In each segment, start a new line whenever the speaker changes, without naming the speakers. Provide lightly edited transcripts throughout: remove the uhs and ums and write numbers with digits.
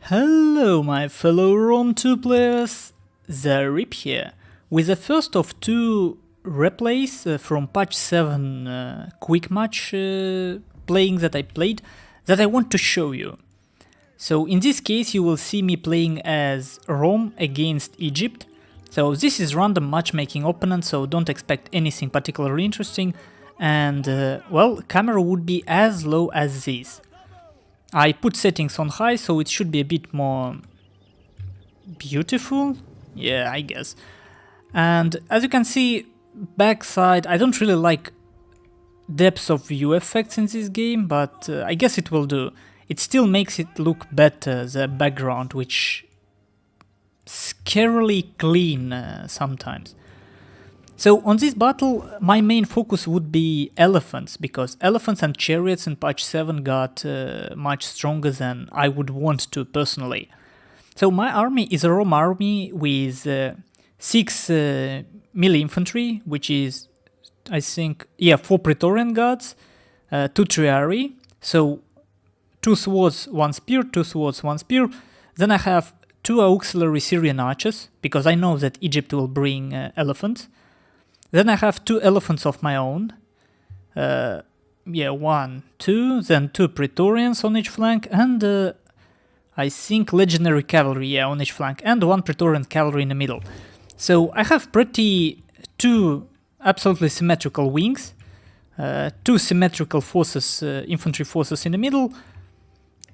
Hello my fellow Rome 2 players, Zaript here, with the first of two replays from patch 7 quick match playing that I played that I want to show you. So in this case you will see me playing as Rome against Egypt. So this is random matchmaking opponent, so don't expect anything particularly interesting, and well, camera would be as low as this. I put settings on high, so it should be a bit more beautiful, yeah, I guess. And as you can see, backside, I don't really like depth of view effects in this game, but I guess it will do. It still makes it look better, the background, which scarily clean sometimes. So on this battle, my main focus would be elephants, because elephants and chariots in patch 7 got much stronger than I would want to personally. So my army is a Rome army with 6 melee infantry, which is, I think, yeah, 4 Praetorian guards, 2 Triarii, so 2 swords, 1 spear, 2 swords, 1 spear. Then I have 2 auxiliary Syrian archers, because I know that Egypt will bring elephants. Then I have 2 elephants of my own, yeah, 1, 2, then 2 Praetorians on each flank, and I think legionary cavalry, yeah, on each flank, and 1 Praetorian cavalry in the middle. So I have 2 absolutely symmetrical wings, 2 symmetrical forces, infantry forces in the middle,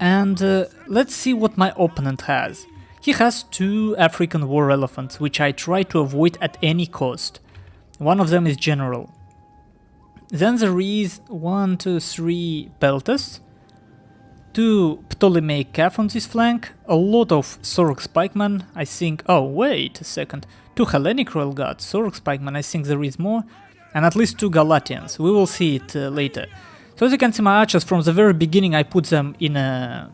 and let's see what my opponent has. He has 2 African war elephants, which I try to avoid at any cost. One of them is general. Then there is 1, 2, 3 peltas, 2 Ptolemaic calf on this flank, a lot of Sorok pikemen, I think, oh wait a second, 2 Hellenic royal guards, Sorok pikemen, I think there is more, and at least 2 Galatians, we will see it later. So as you can see, my archers from the very beginning I put them in a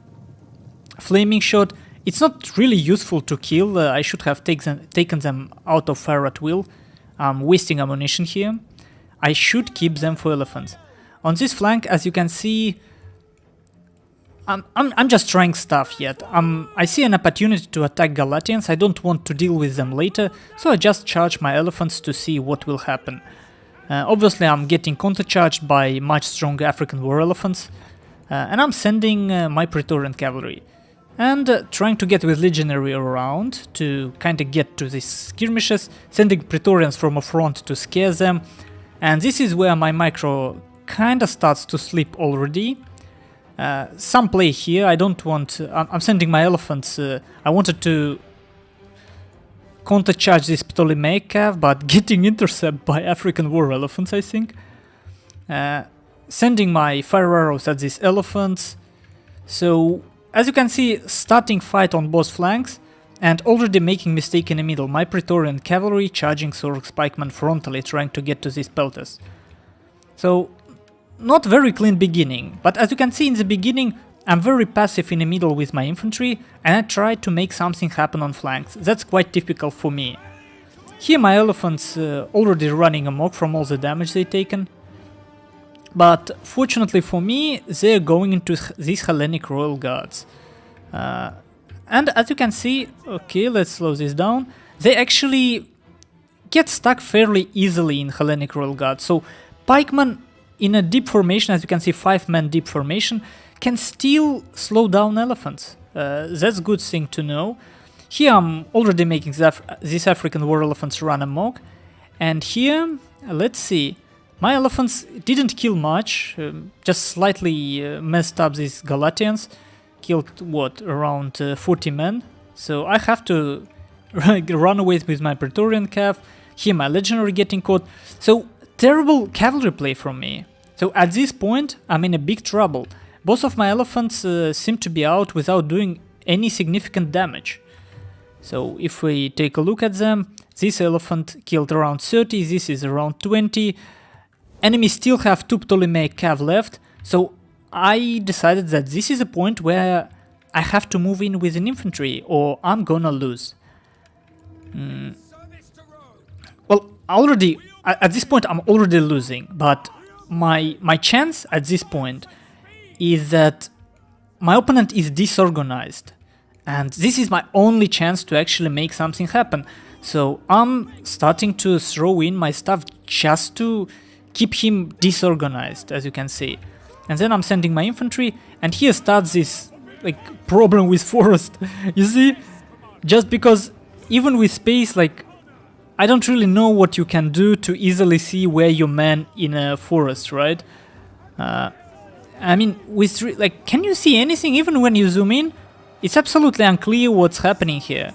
flaming shot. It's not really useful to kill, I should have taken them out of fire at will. I'm wasting ammunition here. I should keep them for elephants. On this flank, as you can see, I'm just trying stuff yet. I see an opportunity to attack Galatians. I don't want to deal with them later, so I just charge my elephants to see what will happen. Obviously, I'm getting countercharged by much stronger African war elephants, and I'm sending my Praetorian cavalry. And trying to get with legionary around to kind of get to these skirmishes, sending Praetorians from a front to scare them, and this is where my micro kind of starts to slip already. Some play here, I don't want, I'm sending my elephants, I wanted to countercharge this Ptolemaic cav, but getting intercepted by African war elephants, I think. Sending my fire arrows at these elephants, so as you can see, starting fight on both flanks, and already making mistake in the middle. My Praetorian cavalry charging Sorok pikemen frontally, trying to get to these peltas. So, not very clean beginning, but as you can see in the beginning, I'm very passive in the middle with my infantry, and I try to make something happen on flanks. That's quite typical for me. Here my elephants already running amok from all the damage they've taken. But fortunately for me, they're going into these Hellenic royal guards. And as you can see, okay, let's slow this down, they actually get stuck fairly easily in Hellenic royal guards. So pikemen in a deep formation, as you can see, 5-man deep formation, can still slow down elephants. That's a good thing to know. Here I'm already making these African war elephants run amok. And here, let's see. My elephants didn't kill much, just slightly messed up these Galatians, killed, what, around 40 men, so I have to run away with my Praetorian cav, here my legionary getting caught, so terrible cavalry play from me. So at this point I'm in a big trouble, both of my elephants seem to be out without doing any significant damage. So if we take a look at them, this elephant killed around 30, this is around 20, enemies still have 2 Ptolemaic cav left, so I decided that this is a point where I have to move in with an infantry or I'm gonna lose. Well, already, at this point I'm already losing, but my chance at this point is that my opponent is disorganized. And this is my only chance to actually make something happen. So I'm starting to throw in my stuff just to keep him disorganized, as you can see. And then I'm sending my infantry, and here starts this like problem with forest. You see? Just because even with space, like, I don't really know what you can do to easily see where your man in a forest, right? I mean, with like, can you see anything even when you zoom in? It's absolutely unclear what's happening here.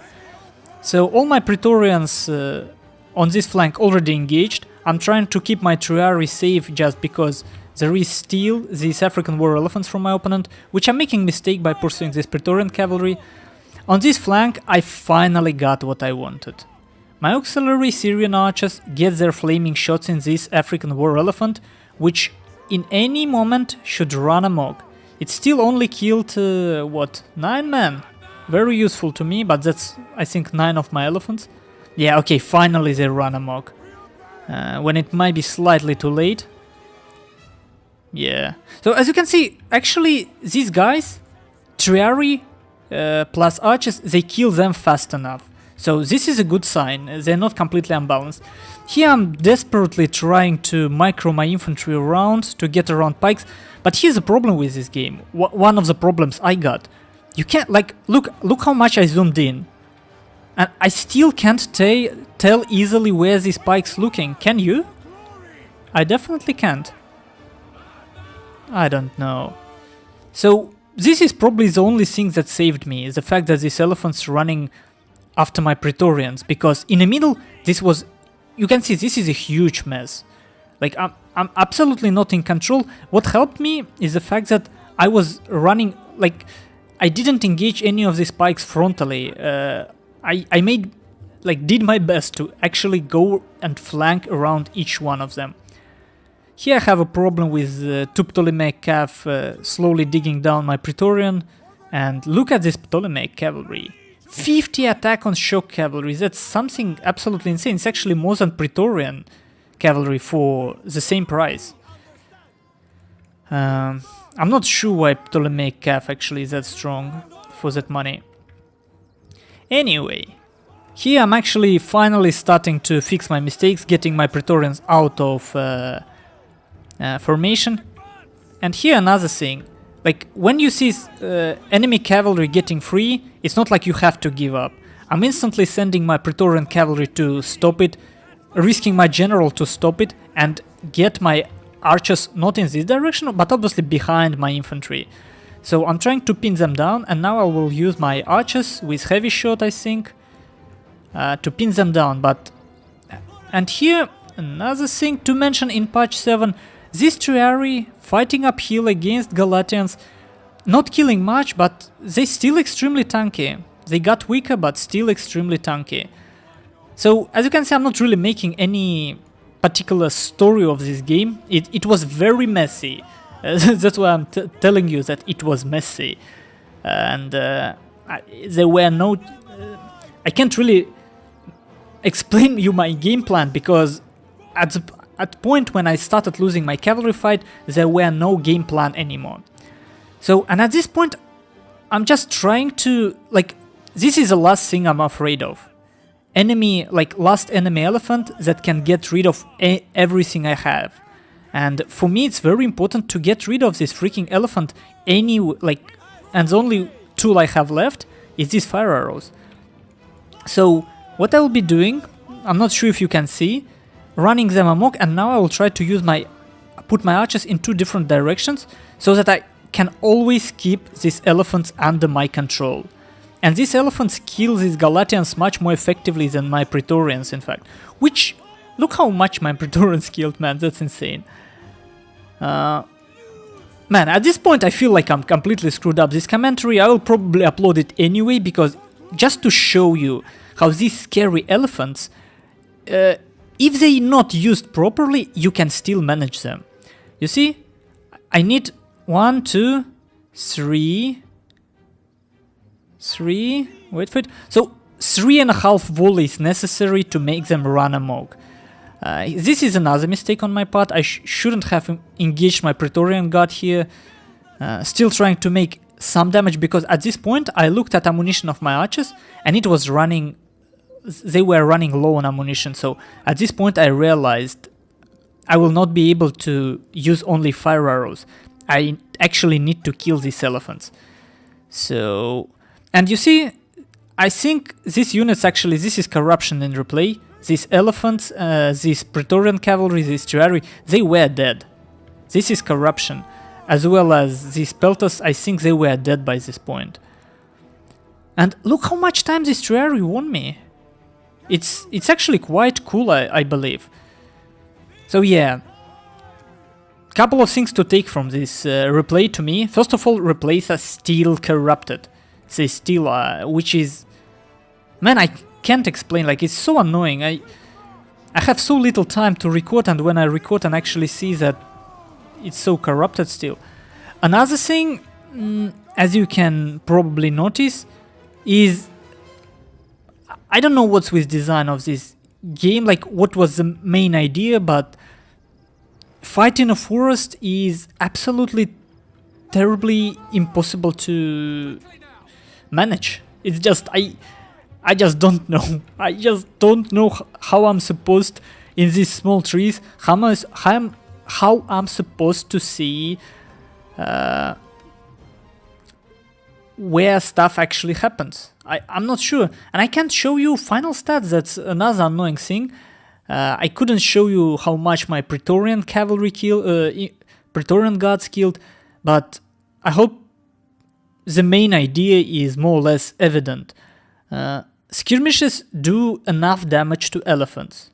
So all my Praetorians on this flank already engaged. I'm trying to keep my Triari safe just because there is still these African war elephants from my opponent, which I'm making mistake by pursuing this Praetorian cavalry. On this flank, I finally got what I wanted. My auxiliary Syrian archers get their flaming shots in this African war elephant, which in any moment should run amok. It still only killed, 9 men? Very useful to me, but that's, I think, 9 of my elephants. Yeah, okay, finally they run amok. When it might be slightly too late. Yeah. So as you can see, actually, these guys, Triari plus archers, they kill them fast enough. So this is a good sign, they're not completely unbalanced. Here I'm desperately trying to micro my infantry around to get around pikes, but here's the problem with this game. One of the problems I got. You can't, like, look how much I zoomed in. And I still can't tell easily where these pikes looking. Can you? I definitely can't. I don't know. So this is probably the only thing that saved me, is the fact that this elephant's running after my Praetorians, because in the middle, this was, you can see this is a huge mess. Like, I'm absolutely not in control. What helped me is the fact that I was running, like, I didn't engage any of these pikes frontally. I made, like, did my best to actually go and flank around each one of them. Here I have a problem with two Ptolemaic cav slowly digging down my Praetorian, and look at this Ptolemaic cavalry. 50 attack on shock cavalry, that's something absolutely insane. It's actually more than Praetorian cavalry for the same price. I'm not sure why Ptolemaic cav actually is that strong for that money. Anyway, here I'm actually finally starting to fix my mistakes, getting my Praetorians out of formation. And here another thing. Like, when you see enemy cavalry getting free, it's not like you have to give up. I'm instantly sending my Praetorian cavalry to stop it, risking my general to stop it, and get my archers not in this direction, but obviously behind my infantry. So I'm trying to pin them down, and now I will use my archers with heavy shot, I think, to pin them down. And here, another thing to mention in patch 7, these Triari fighting uphill against Galatians, not killing much, but they still extremely tanky. They got weaker, but still extremely tanky. So, as you can see, I'm not really making any particular story of this game. It was very messy. That's why I'm telling you that it was messy. And there were no... I can't really explain you my game plan, because at the point when I started losing my cavalry fight, there were no game plan anymore. So, and at this point, I'm just trying to, like, this is the last thing I'm afraid of. Enemy, like, last enemy elephant that can get rid of everything I have. And for me, it's very important to get rid of this freaking elephant and the only tool I have left is these fire arrows. So, what I will be doing, I'm not sure if you can see, running them amok, and now I will try to use put my archers in 2 different directions so that I can always keep these elephants under my control. And these elephants kill these Galatians much more effectively than my Praetorians, in fact. Which, look how much my Praetorians killed, man, that's insane. Man, at this point I feel like I'm completely screwed up. This commentary, I will probably upload it anyway, because just to show you how these scary elephants, if they not used properly, you can still manage them. You see, I need 1, 2, 3, wait for it. So 3.5 volleys necessary to make them run amok. This is another mistake on my part. I shouldn't have engaged my Praetorian guard here. Still trying to make some damage, because at this point I looked at ammunition of my archers and it was running, they were running low on ammunition. So at this point I realized I will not be able to use only fire arrows. I actually need to kill these elephants. So, and you see, I think these units actually, this is corruption in replay. These elephants, these Praetorian cavalry, these Triari, they were dead. This is corruption. As well as these Peltas, I think they were dead by this point. And look how much time this Triari won me. It's actually quite cool, I believe. So yeah, couple of things to take from this replay to me. First of all, replays are still corrupted. They still are, which is... Man, I can't explain, like, it's so annoying. I have so little time to record, and when I record and actually see that it's so corrupted still. Another thing, as you can probably notice, is... I don't know what's with design of this game, like what was the main idea, but fighting a forest is absolutely terribly impossible to manage. It's just, I just don't know. I just don't know how I'm supposed, in these small trees, how I'm supposed to see where stuff actually happens. I'm not sure, and I can't show you final stats. That's another annoying thing. I couldn't show you how much my Praetorian cavalry Praetorian guards killed, but I hope the main idea is more or less evident. Skirmishes do enough damage to elephants.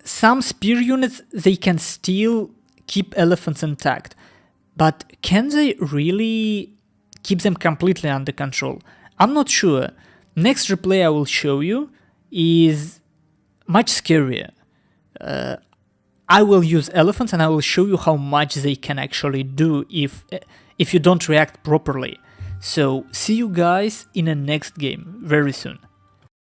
Some spear units, they can still keep elephants intact, but can they really keep them completely under control? I'm not sure. Next replay I will show you is much scarier. I will use elephants and I will show you how much they can actually do if you don't react properly. So see you guys in the next game very soon.